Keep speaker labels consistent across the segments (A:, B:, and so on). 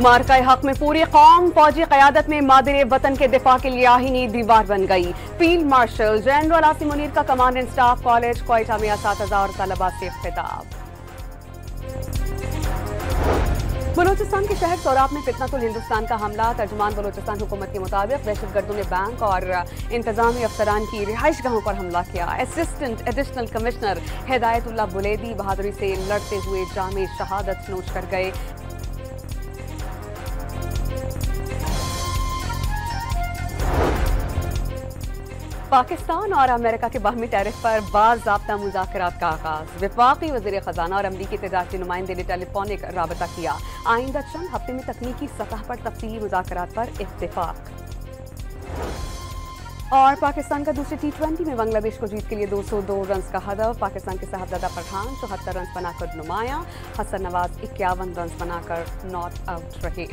A: मार्का हक में पूरी कौम फौजी क़यादत में मादिर वतन के दिफा के लिए आहीनी दीवार बन गई। Field marshal general Asim Munir का command and staff college Quetta में असातिज़ा और तलबा से खिताब। बलूचिस्तान के शहर सोराब में फितनतुल हिंदुस्तान का हमला। तर्जुमान बलूचिस्तान हुकूमत के मुताबिक दहशतगर्दों ने बैंक और इंतजामी अफसरान की रिहाइश गाहों पर हमला किया। Assistant additional commissioner Hidayatullah Buledi बहादुरी से लड़ते हुए जामे शहादत नोश कर गए। पाकिस्तान और अमेरिका के बाहमी टैरिफ पर बाज़ाब्ता मुज़ाकरात का आगाज। वफाकी वज़ीर ख़जाना और अमरीकी तजारती नुमाइंदे ने टेलीफोनिक राबता किया। आइंदा चंद हफ्ते में तकनीकी सतह पर तफसीली मुज़ाकरात पर इत्तेफाक। और पाकिस्तान का दूसरे T20 में बांग्लादेश को जीत के लिए 202 रन का हदफ। पाकिस्तान के साहबजादा पठान 74 रन बनाकर नुमाया। हसन नवाज 51 रन बनाकर नॉट आउट रहे।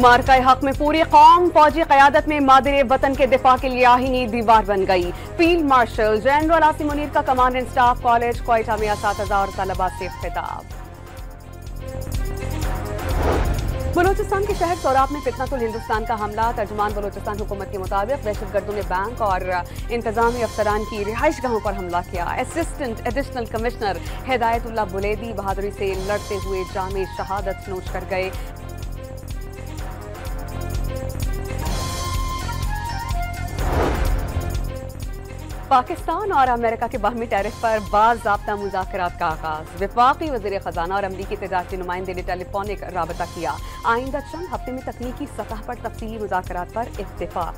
A: मार्का हक में पूरी कौम फौजी क़यादत में मादिर वतन के दिफा के लिए आहीनी दीवार बन गई। Field marshal general Asim Munir का command and staff college Quetta में असातिज़ा और तलबा से खिताब। बलूचिस्तान के शहर सोराब में फितनतुल हिंदुस्तान का हमला। तर्जुमान बलूचिस्तान हुकूमत के मुताबिक दहशतगर्दों ने बैंक और इंतजामी अफसरान की रिहाइश गाहों पर हमला किया। Assistant additional commissioner Hidayatullah Buledi बहादुरी से लड़ते हुए जामे शहादत नोश कर गए। पाकिस्तान और अमेरिका के बाहमी टैरिफ पर बाज़ाब्ता मुज़ाकरात का आगाज। वफाकी वज़ीर ख़जाना और अमरीकी तजारती नुमाइंदे ने टेलीफोनिक राबता किया। आइंदा चंद हफ्ते में तकनीकी सतह पर तफसीली मुज़ाकरात पर इत्तेफाक।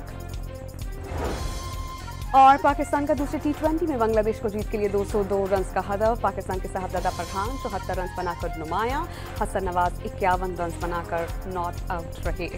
A: और पाकिस्तान का दूसरे T20 में बांग्लादेश को जीत के लिए 202 रन का हदफ। पाकिस्तान के साहबजादा पठान 74 रन बनाकर नुमाया। हसन नवाज 51 रन बनाकर नॉट आउट रहे।